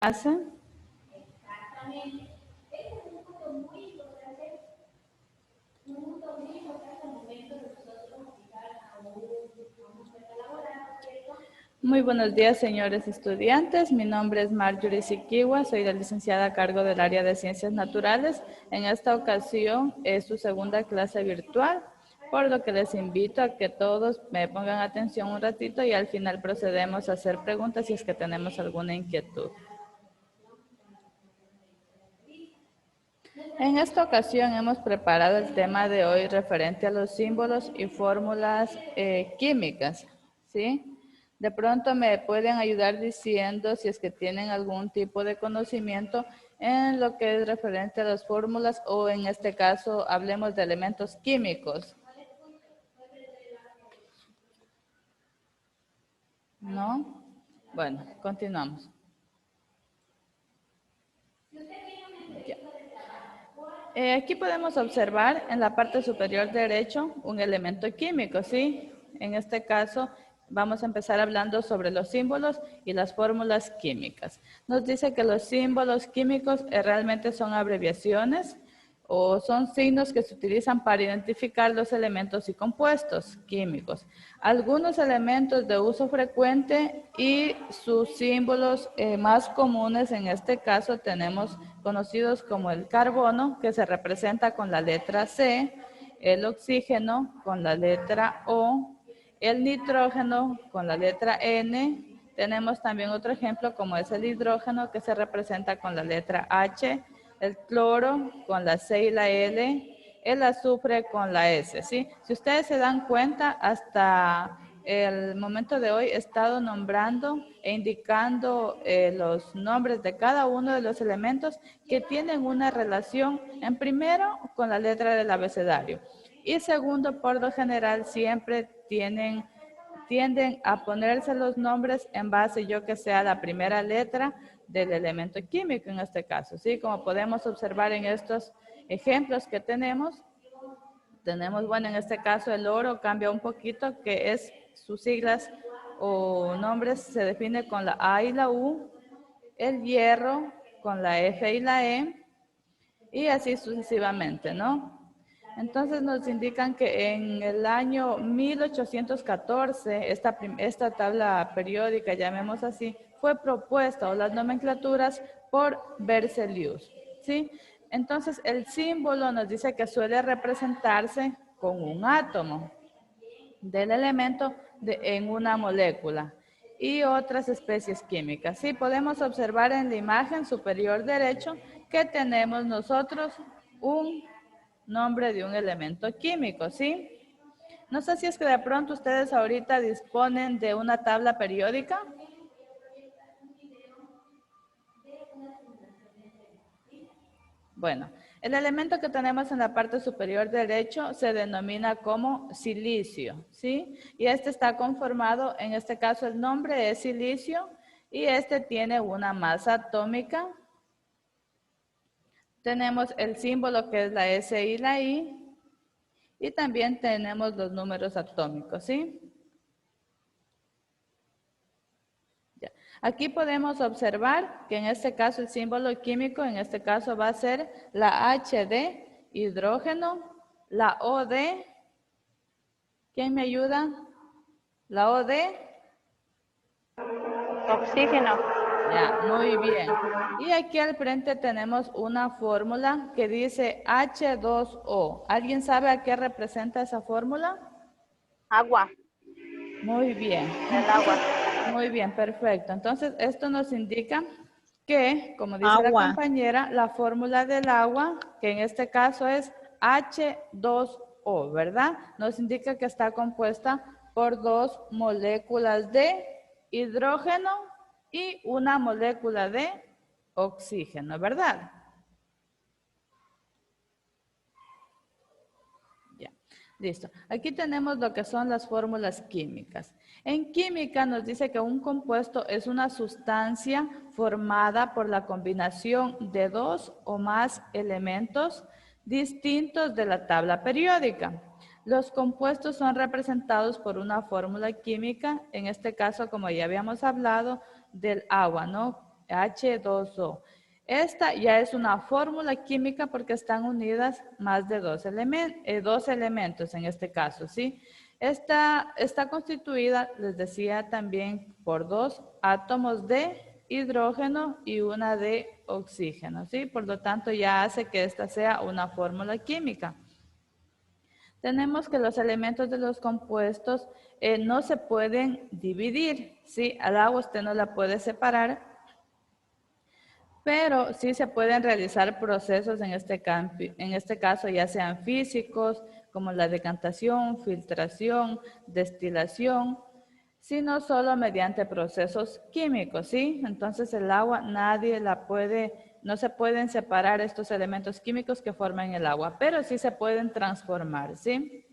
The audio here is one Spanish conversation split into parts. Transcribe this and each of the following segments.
Hace. Muy buenos días, señores estudiantes. Mi nombre es Marjorie Sikiwa, soy la licenciada a cargo del área de Ciencias Naturales. En esta ocasión es su segunda clase virtual, por lo que les invito a que todos me pongan atención un ratito y al final procedemos a hacer preguntas si es que tenemos alguna inquietud. En esta ocasión hemos preparado el tema de hoy referente a los símbolos y fórmulas químicas, ¿sí? De pronto me pueden ayudar diciendo si es que tienen algún tipo de conocimiento en lo que es referente a las fórmulas o en este caso hablemos de elementos químicos. ¿No? Bueno, continuamos. Aquí podemos observar en la parte superior derecho un elemento químico, ¿sí? En este caso vamos a empezar hablando sobre los símbolos y las fórmulas químicas. Nos dice que los símbolos químicos realmente son abreviaciones o son signos que se utilizan para identificar los elementos y compuestos químicos. Algunos elementos de uso frecuente y sus símbolos más comunes en este caso tenemos conocidos como el carbono, que se representa con la letra C, el oxígeno con la letra O, el nitrógeno con la letra N. Tenemos también otro ejemplo como es el hidrógeno, que se representa con la letra H, el cloro con la C y la L, el azufre con la S, ¿sí? Si ustedes se dan cuenta, hasta el momento de hoy he estado nombrando e indicando los nombres de cada uno de los elementos que tienen una relación, en primero, con la letra del abecedario y segundo, por lo general, siempre tienden a ponerse los nombres en base, yo que sea la primera letra del elemento químico en este caso, ¿sí? Como podemos observar en estos ejemplos que tenemos, bueno, en este caso el oro cambia un poquito, que es sus siglas o nombres se define con la A y la U, el hierro con la F y la E, y así sucesivamente, ¿no? Entonces nos indican que en el año 1814, esta tabla periódica, llamemos así, fue propuesta, o las nomenclaturas, por Berzelius, ¿sí? Entonces el símbolo nos dice que suele representarse con un átomo del elemento en una molécula y otras especies químicas. Sí, podemos observar en la imagen superior derecho que tenemos nosotros un nombre de un elemento químico, ¿sí? No sé si es que de pronto ustedes ahorita disponen de una tabla periódica. Bueno, el elemento que tenemos en la parte superior derecho se denomina como silicio, ¿sí? Y este está conformado, en este caso el nombre es silicio y este tiene una masa atómica. Tenemos el símbolo que es la S y la I y también tenemos los números atómicos, ¿sí? Ya. Aquí podemos observar que en este caso el símbolo químico, en este caso va a ser la H de hidrógeno, la O de, ¿quién me ayuda? La O de Oxígeno. ya, muy bien. Y aquí al frente tenemos una fórmula que dice H2O. ¿Alguien sabe a qué representa esa fórmula? Agua. Muy bien. El agua. Muy bien, perfecto. Entonces, esto nos indica que, como dice la Agua. compañera, la fórmula del agua, que en este caso es H2O, ¿verdad? Nos indica que está compuesta por dos moléculas de hidrógeno y una molécula de oxígeno, ¿verdad? Ya, listo. Aquí tenemos lo que son las fórmulas químicas. En química nos dice que un compuesto es una sustancia formada por la combinación de dos o más elementos distintos de la tabla periódica. Los compuestos son representados por una fórmula química, en este caso, como ya habíamos hablado, del agua, ¿no? H2O. Esta ya es una fórmula química porque están unidas más de dos elementos en este caso, ¿sí? Esta está constituida, les decía también, por dos átomos de hidrógeno y una de oxígeno, ¿sí? Por lo tanto, ya hace que esta sea una fórmula química. Tenemos que los elementos de los compuestos no se pueden dividir, ¿sí? Al agua usted no la puede separar, pero sí se pueden realizar procesos en este caso, ya sean físicos, como la decantación, filtración, destilación, sino solo mediante procesos químicos, ¿sí? Entonces el agua no se pueden separar estos elementos químicos que forman el agua, pero sí se pueden transformar, ¿sí?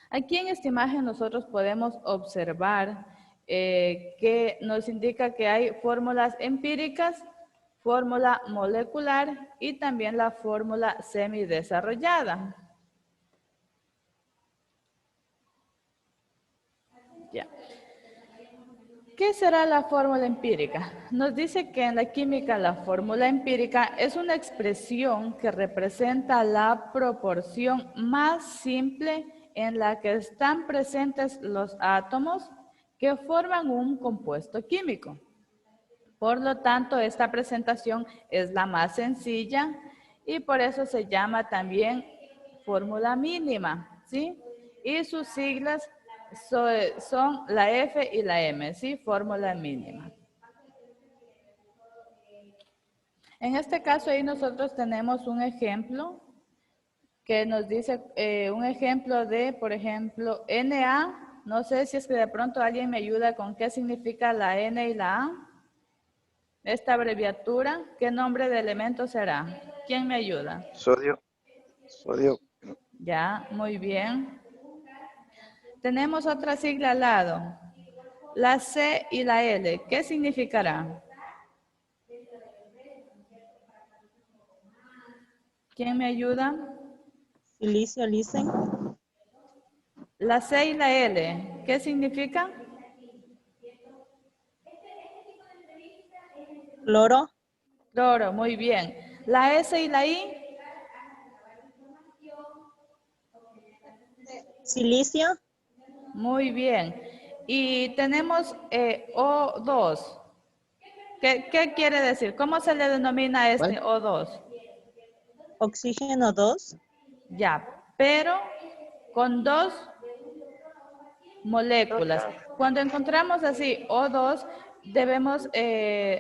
Aquí en esta imagen nosotros podemos observar que nos indica que hay fórmulas empíricas, fórmula molecular y también la fórmula semidesarrollada. Ya. ¿Qué será la fórmula empírica? Nos dice que en la química la fórmula empírica es una expresión que representa la proporción más simple en la que están presentes los átomos que forman un compuesto químico. Por lo tanto, esta presentación es la más sencilla y por eso se llama también fórmula mínima, ¿sí? Y sus siglas son la F y la M, ¿sí? Fórmula mínima. En este caso ahí nosotros tenemos un ejemplo que nos dice un ejemplo de, por ejemplo, Na. No sé si es que de pronto alguien me ayuda con qué significa la N y la A. Esta abreviatura, ¿qué nombre de elemento será? ¿Quién me ayuda? Sodio. Ya, muy bien. Tenemos otra sigla al lado. La C y la L, ¿qué significará? ¿Quién me ayuda? Silicio, listen. La C y la L, ¿qué significa? Cloro, Cloro, muy bien. La S y la I, silicio, muy bien. Y tenemos O2. ¿Qué quiere decir? ¿Cómo se le denomina este O2? oxígeno 2, Ya, pero con dos moléculas. Cuando encontramos así O2, debemos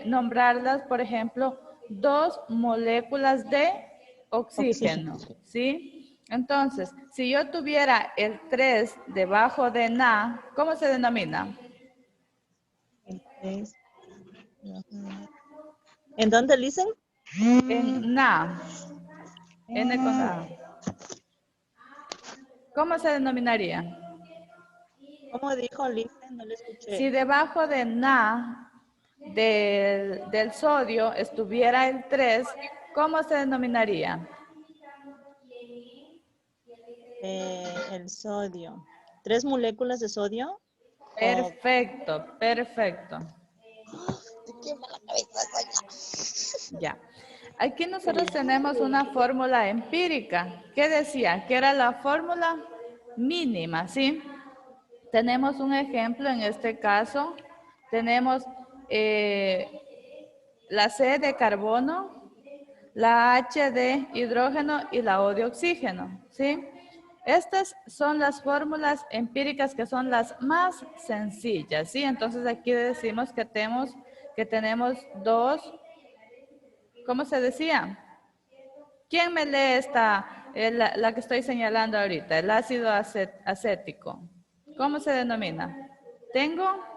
nombrarlas, por ejemplo, dos moléculas de oxígeno, ¿sí? Entonces, si yo tuviera el 3 debajo de Na, ¿cómo se denomina? el 3. ¿En dónde listen? En Na, N con A. ¿Cómo se denominaría? ¿Cómo dijo listen? No le escuché. Si debajo de Na del sodio estuviera el 3, ¿cómo se denominaría? El sodio. 3 moléculas de sodio. Perfecto, perfecto. Ya. Aquí nosotros tenemos una fórmula empírica. ¿Qué decía? Que era la fórmula mínima, ¿sí? Tenemos un ejemplo en este caso. Tenemos la C de carbono, la H de hidrógeno y la O de oxígeno, ¿sí? Estas son las fórmulas empíricas que son las más sencillas, ¿sí? Entonces aquí decimos que tenemos dos, ¿cómo se decía? ¿Quién me lee esta, la que estoy señalando ahorita? El ácido acético. ¿Cómo se denomina? Tengo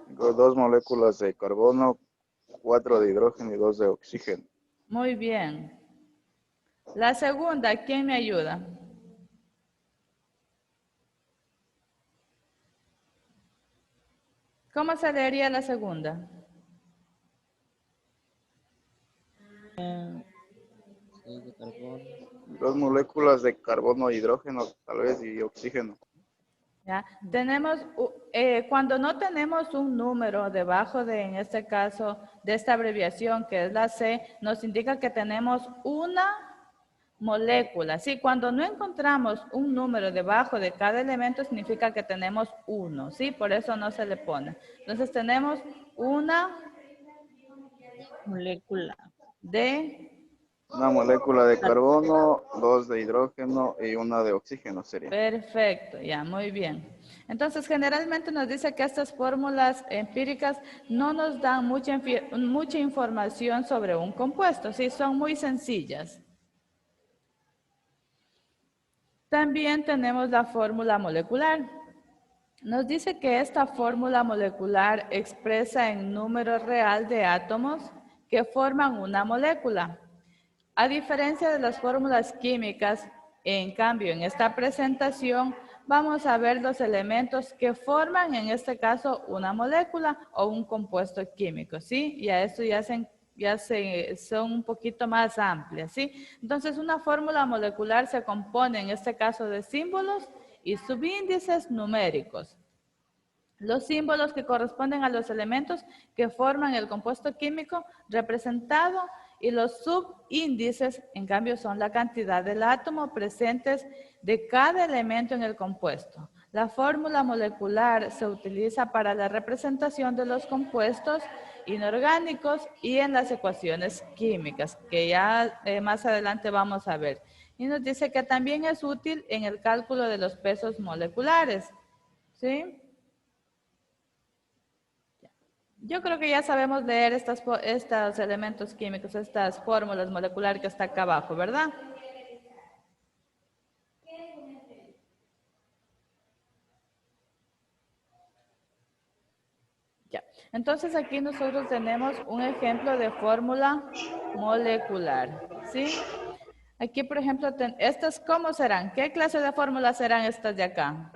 Dos moléculas de carbono, 4 de hidrógeno y 2 de oxígeno. muy bien. La segunda, ¿quién me ayuda? ¿Cómo se leería la segunda? Dos moléculas de carbono, hidrógeno, tal vez, y oxígeno. ¿Ya? Tenemos, cuando no tenemos un número debajo de, en este caso, de esta abreviación que es la C, nos indica que tenemos una molécula. Sí, cuando no encontramos un número debajo de cada elemento, significa que tenemos uno. Sí, por eso no se le pone. Entonces tenemos una Molécula. de... Una molécula de carbono, 2 de hidrógeno y una de oxígeno sería. Perfecto, ya, muy bien. Entonces, generalmente nos dice que estas fórmulas empíricas no nos dan mucha información sobre un compuesto, sí, son muy sencillas. También tenemos la fórmula molecular. Nos dice que esta fórmula molecular expresa en número real de átomos que forman una molécula. A diferencia de las fórmulas químicas, en cambio, en esta presentación vamos a ver los elementos que forman, en este caso, una molécula o un compuesto químico, ¿sí? Y a esto son un poquito más amplias, ¿sí? Entonces, una fórmula molecular se compone, en este caso, de símbolos y subíndices numéricos. Los símbolos que corresponden a los elementos que forman el compuesto químico representado y los subíndices, en cambio, son la cantidad del átomo presentes de cada elemento en el compuesto. La fórmula molecular se utiliza para la representación de los compuestos inorgánicos y en las ecuaciones químicas, que ya más adelante vamos a ver. Y nos dice que también es útil en el cálculo de los pesos moleculares, ¿sí? Yo creo que ya sabemos leer estos elementos químicos, estas fórmulas moleculares que está acá abajo, ¿verdad? Ya. Entonces aquí nosotros tenemos un ejemplo de fórmula molecular, ¿sí? Aquí, por ejemplo, estas, ¿cómo serán? ¿Qué clase de fórmulas serán estas de acá?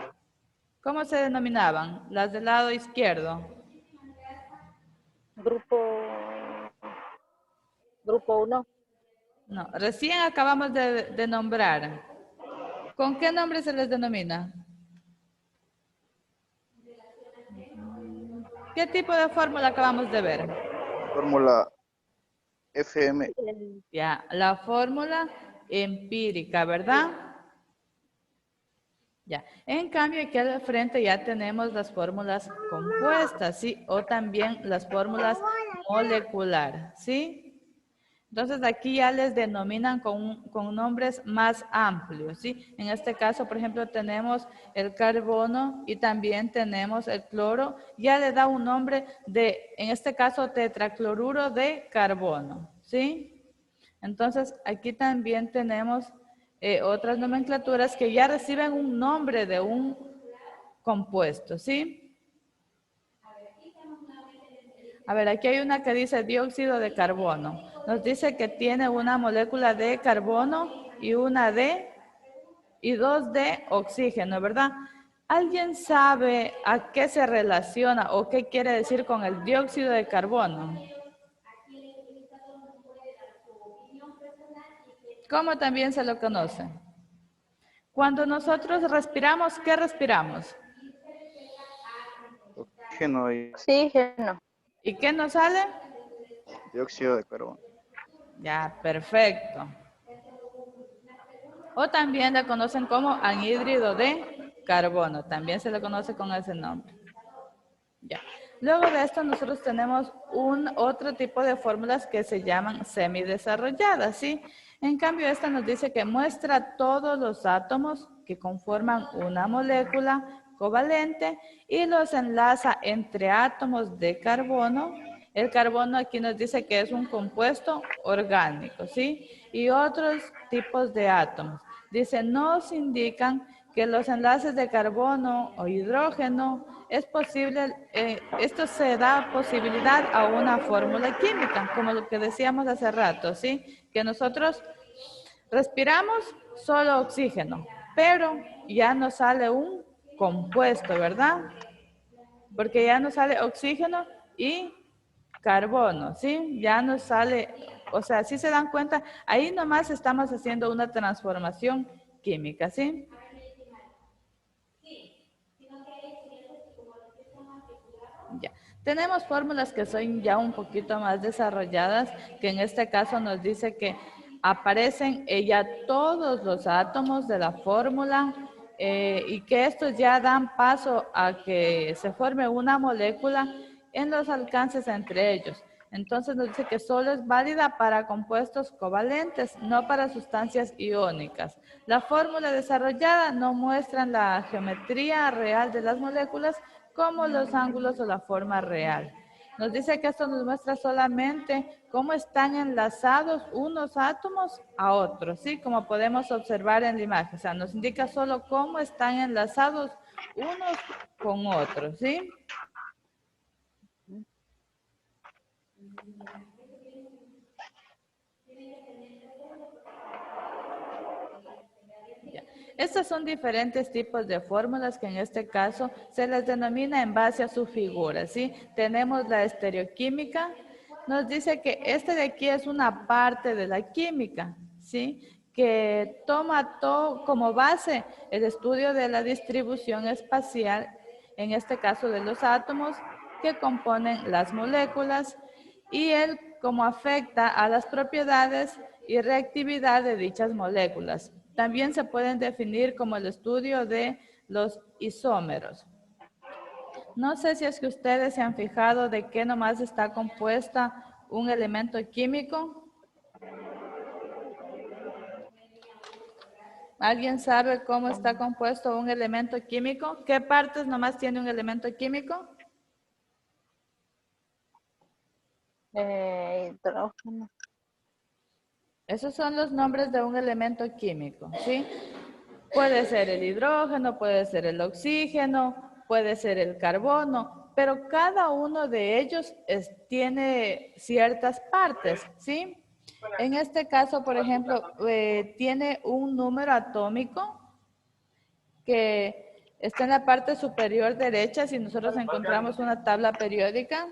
¿Cómo se denominaban? Las del lado izquierdo. Grupo 1. No, recién acabamos de nombrar. ¿Con qué nombre se les denomina? ¿Qué tipo de fórmula acabamos de ver? Fórmula FM. Ya, la fórmula empírica, ¿verdad? Ya. En cambio, aquí al frente ya tenemos las fórmulas compuestas, ¿sí? O también las fórmulas molecular, ¿sí? Entonces, aquí ya les denominan con nombres más amplios, ¿sí? En este caso, por ejemplo, tenemos el carbono y también tenemos el cloro. Ya le da un nombre de, en este caso, tetracloruro de carbono, ¿sí? Entonces, aquí también tenemos otras nomenclaturas que ya reciben un nombre de un compuesto, ¿sí? A ver, aquí hay una que dice dióxido de carbono. Nos dice que tiene una molécula de carbono y dos de oxígeno, ¿verdad? ¿Alguien sabe a qué se relaciona o qué quiere decir con el dióxido de carbono? ¿Cómo también se lo conoce? Cuando nosotros respiramos, ¿qué respiramos? Oxígeno y Oxígeno. ¿Y qué nos sale? dióxido de carbono. Ya, perfecto. O también le conocen como anhídrido de carbono. También se le conoce con ese nombre. Ya. Luego de esto nosotros tenemos otro tipo de fórmulas que se llaman semidesarrolladas, ¿sí? En cambio, esta nos dice que muestra todos los átomos que conforman una molécula covalente y los enlaza entre átomos de carbono. El carbono aquí nos dice que es un compuesto orgánico, ¿sí? Y otros tipos de átomos. Dice, nos indican que los enlaces de carbono o hidrógeno es posible, esto se da posibilidad a una fórmula química, como lo que decíamos hace rato, ¿sí? Que nosotros respiramos solo oxígeno, pero ya nos sale un compuesto, ¿verdad? Porque ya nos sale oxígeno y carbono, ¿sí? Ya nos sale, o sea, si se dan cuenta, ahí nomás estamos haciendo una transformación química, ¿sí? Ya. Tenemos fórmulas que son ya un poquito más desarrolladas, que en este caso nos dice que aparecen ya todos los átomos de la fórmula y que estos ya dan paso a que se forme una molécula en los alcances entre ellos. Entonces nos dice que solo es válida para compuestos covalentes, no para sustancias iónicas. La fórmula desarrollada no muestra la geometría real de las moléculas como los ángulos o la forma real. Nos dice que esto nos muestra solamente cómo están enlazados unos átomos a otros, ¿sí? Como podemos observar en la imagen. O sea, nos indica solo cómo están enlazados unos con otros, ¿sí? Estos son diferentes tipos de fórmulas que en este caso se les denomina en base a su figura, ¿sí? Tenemos la estereoquímica, nos dice que este de aquí es una parte de la química, ¿sí? Que toma como base el estudio de la distribución espacial, en este caso de los átomos que componen las moléculas y el cómo afecta a las propiedades y reactividad de dichas moléculas. También se pueden definir como el estudio de los isómeros. No sé si es que ustedes se han fijado de qué nomás está compuesta un elemento químico. ¿Alguien sabe cómo está compuesto un elemento químico? ¿Qué partes nomás tiene un elemento químico? Hidrógeno. Esos son los nombres de un elemento químico, ¿sí? Puede ser el hidrógeno, puede ser el oxígeno, puede ser el carbono, pero cada uno de ellos tiene ciertas partes, ¿sí? En este caso, por ejemplo, tiene un número atómico que está en la parte superior derecha, si nosotros encontramos una tabla periódica.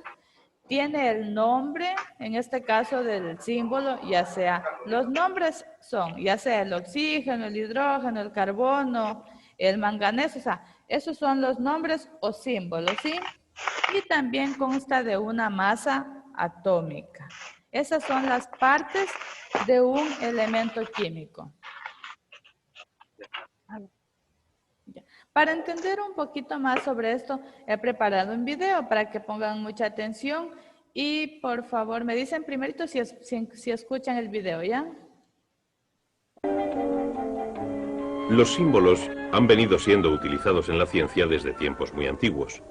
Tiene el nombre, en este caso del símbolo, ya sea, los nombres son, ya sea el oxígeno, el hidrógeno, el carbono, el manganeso, o sea, esos son los nombres o símbolos, ¿sí? Y también consta de una masa atómica. Esas son las partes de un elemento químico. Para entender un poquito más sobre esto, he preparado un video para que pongan mucha atención y por favor me dicen primerito si escuchan el video, ¿ya? Los símbolos han venido siendo utilizados en la ciencia desde tiempos muy antiguos.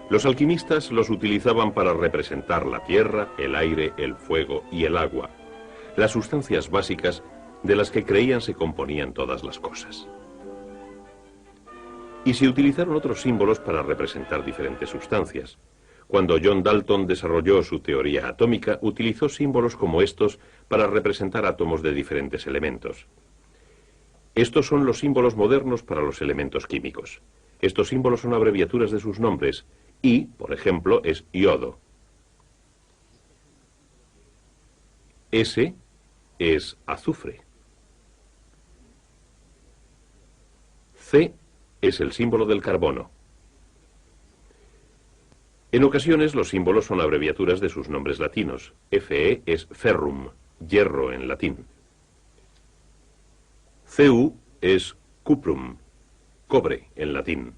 Los alquimistas los utilizaban para representar la tierra, el aire, el fuego y el agua, las sustancias básicas de las que creían se componían todas las cosas. Y se utilizaron otros símbolos para representar diferentes sustancias. Cuando John Dalton desarrolló su teoría atómica, utilizó símbolos como estos para representar átomos de diferentes elementos. Estos son los símbolos modernos para los elementos químicos. Estos símbolos son abreviaturas de sus nombres. I, por ejemplo, es iodo. S es azufre. C es el símbolo del carbono. En ocasiones los símbolos son abreviaturas de sus nombres latinos. Fe es ferrum, hierro en latín. Cu es cuprum, cobre en latín.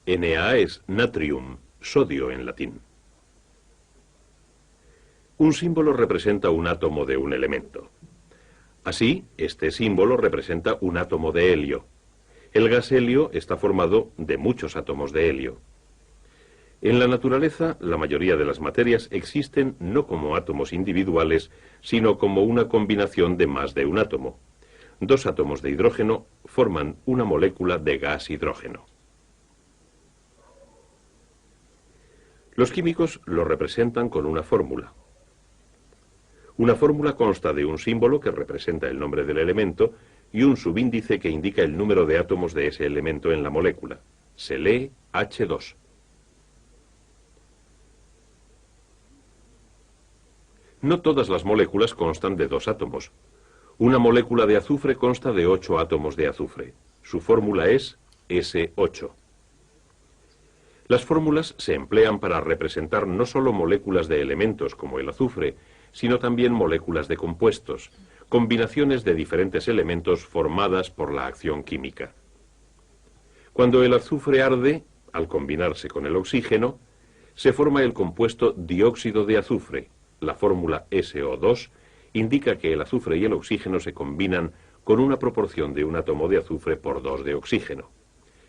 Na es natrium, sodio en latín. Un símbolo representa un átomo de un elemento. Así, este símbolo representa un átomo de helio. El gas helio está formado de muchos átomos de helio. En la naturaleza, la mayoría de las materias existen no como átomos individuales, sino como una combinación de más de un átomo. Dos átomos de hidrógeno forman una molécula de gas hidrógeno. Los químicos lo representan con una fórmula. Una fórmula consta de un símbolo que representa el nombre del elemento y un subíndice que indica el número de átomos de ese elemento en la molécula. Se lee H2. No todas las moléculas constan de dos átomos. Una molécula de azufre consta de 8 átomos de azufre. Su fórmula es S8. Las fórmulas se emplean para representar no solo moléculas de elementos como el azufre, sino también moléculas de compuestos, combinaciones de diferentes elementos formadas por la acción química. Cuando el azufre arde, al combinarse con el oxígeno, se forma el compuesto dióxido de azufre. La fórmula SO2 indica que el azufre y el oxígeno se combinan con una proporción de un átomo de azufre por 2 de oxígeno.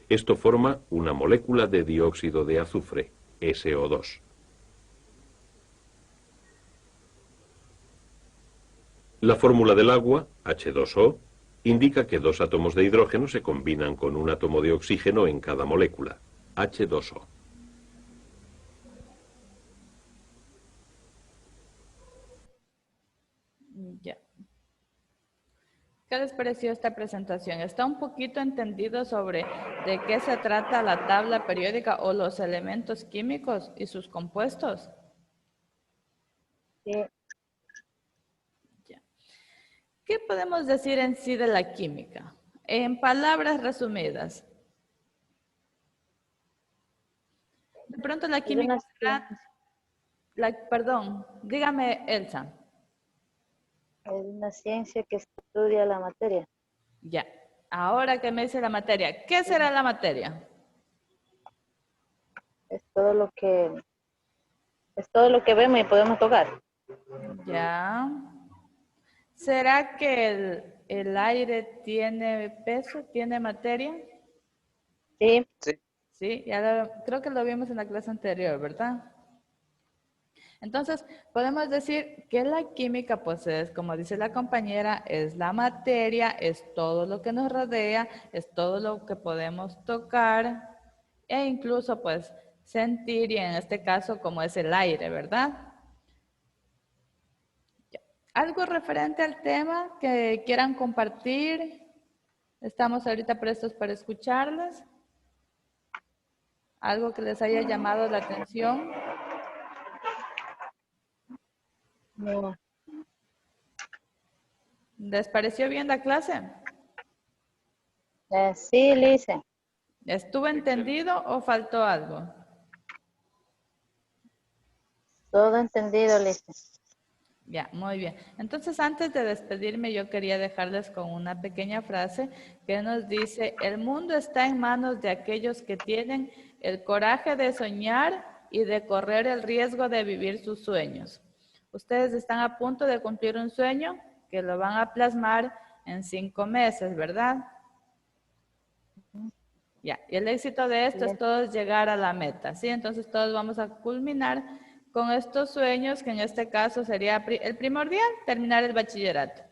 Esto forma una molécula de dióxido de azufre, SO2. La fórmula del agua, H2O, indica que 2 átomos de hidrógeno se combinan con un átomo de oxígeno en cada molécula, H2O. Ya. ¿Qué les pareció esta presentación? ¿Está un poquito entendido sobre de qué se trata la tabla periódica o los elementos químicos y sus compuestos? Sí. Ya. ¿Qué podemos decir en sí de la química? En palabras resumidas. De pronto la química será... perdón, dígame, Elsa. Es una ciencia que estudia la materia. Ya. Ahora que me dice la materia, ¿qué será la materia? Es todo lo que vemos y podemos tocar. Ya. ¿Será que el aire tiene peso, tiene materia? Sí. Sí, creo que lo vimos en la clase anterior, ¿verdad? Entonces, podemos decir que la química, pues es, como dice la compañera, es la materia, es todo lo que nos rodea, es todo lo que podemos tocar e incluso, pues, sentir, y en este caso, como es el aire, ¿verdad? Ya. ¿Algo referente al tema que quieran compartir? Estamos ahorita prestos para escucharles. ¿Algo que les haya llamado la atención? No. ¿Les pareció bien la clase? Sí, Lice. ¿Estuvo entendido o faltó algo? Todo entendido, Lice. Ya, muy bien. Entonces, antes de despedirme, yo quería dejarles con una pequeña frase que nos dice: el mundo está en manos de aquellos que tienen el coraje de soñar y de correr el riesgo de vivir sus sueños. Ustedes están a punto de cumplir un sueño que lo van a plasmar en 5 meses, ¿verdad? Ya, y el éxito de esto es todos llegar a la meta, ¿sí? Entonces todos vamos a culminar con estos sueños, que en este caso sería el primordial, terminar el bachillerato.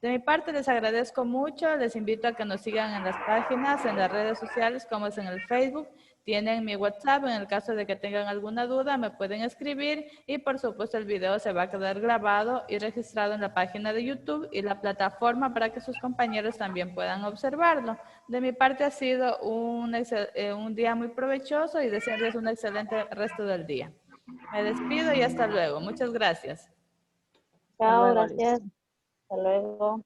De mi parte les agradezco mucho, les invito a que nos sigan en las páginas, en las redes sociales, como es en el Facebook. Tienen mi WhatsApp, en el caso de que tengan alguna duda me pueden escribir, y por supuesto el video se va a quedar grabado y registrado en la página de YouTube y la plataforma para que sus compañeros también puedan observarlo. De mi parte ha sido un día muy provechoso y desearles un excelente resto del día. Me despido y hasta luego. Muchas gracias. Chao, luego, Lice. gracias. Hasta luego.